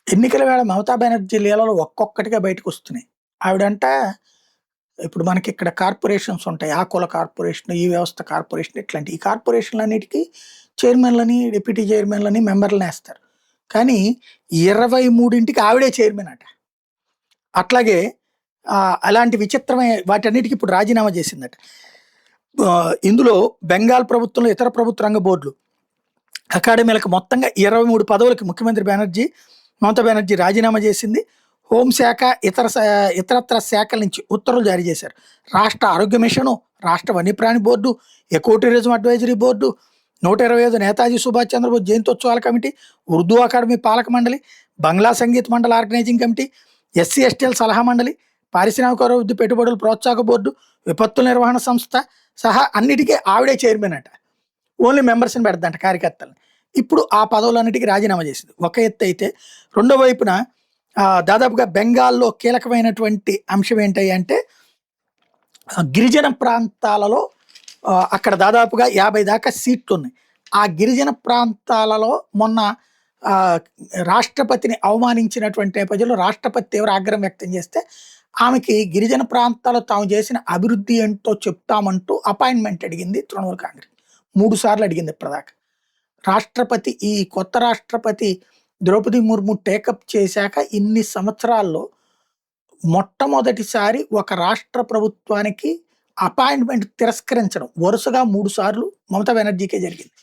ఎన్నికల వేళ మమతా బెనర్జీ లీలలు ఒక్కొక్కటిగా బయటకొస్తున్నాయి. ఆవిడంట ఇప్పుడు మనకిక్కడ కార్పొరేషన్స్ ఉంటాయి. ఆ కుల కార్పొరేషన్, ఈ వ్యవస్థ కార్పొరేషన్ ఇట్లాంటి. ఈ కార్పొరేషన్‌లన్నిటికి చైర్మన్‌లని, డిప్యూటీ చైర్మన్‌లని, మెంబర్‌లనేస్తారు. కానీ 23కి ఆవిడే చైర్మన్ అట. అట్లాగే అలాంటి విచిత్రమైన వాటన్నిటికి ఇప్పుడు రాజీనామా చేసిందట. ఇందులో బెంగాల్ ప్రభుత్వంలో ఇతర ప్రభుత్వ రంగ బోర్డులు, అకాడమీలకు మొత్తంగా 23 పదవులకి ముఖ్యమంత్రి మమతా బెనర్జీ రాజీనామా చేసింది. హోంశాఖ, ఇతరత్ర శాఖల నుంచి ఉత్తర్వులు జారీ చేశారు. రాష్ట్ర ఆరోగ్య మిషను, రాష్ట్ర వన్యప్రాణి board, eco tourism advisory board, 125 Netaji Subhash Chandra Bose జయంతోత్సవాల కమిటీ, ఉర్దూ అకాడమీ పాలక మండలి, బంగ్లా సంగీత మండలి ఆర్గనైజింగ్ కమిటీ, ఎస్సీ ఎస్టీల సలహా మండలి, పారిశ్రామిక అభివృద్ధి పెట్టుబడుల ప్రోత్సాహక బోర్డు, విపత్తుల నిర్వహణ సంస్థ సహా అన్నిటికీ ఆవిడే చైర్మన్ అట. ఓన్లీ మెంబర్స్ని పెడద్దంట, కార్యకర్తలని. ఇప్పుడు ఆ పదవులన్నిటికీ రాజీనామా చేసింది. ఒక ఎత్తు అయితే, రెండో వైపున దాదాపుగా బెంగాల్లో కీలకమైనటువంటి అంశం ఏంటి అంటే, గిరిజన ప్రాంతాలలో అక్కడ దాదాపుగా 50 దాకా సీట్లు ఉన్నాయి. ఆ గిరిజన ప్రాంతాలలో మొన్న రాష్ట్రపతిని అవమానించినటువంటి నేపథ్యంలో రాష్ట్రపతి తీవ్ర ఆగ్రహం వ్యక్తం చేస్తే, ఆమెకి గిరిజన ప్రాంతాల్లో తాము చేసిన అభివృద్ధి ఏంటో చెప్తామంటూ అపాయింట్మెంట్ అడిగింది తృణమూల్ కాంగ్రెస్. 3 సార్లు అడిగింది ఇప్పటిదాకా. రాష్ట్రపతి, ఈ కొత్త రాష్ట్రపతి ద్రౌపది ముర్ము టేకప్ చేశాక ఇన్ని సంవత్సరాల్లో మొట్టమొదటిసారి ఒక రాష్ట్ర ప్రభుత్వానికి అపాయింట్మెంట్ తిరస్కరించడం వరుసగా 3 సార్లు మమతా బెనర్జీకే జరిగింది.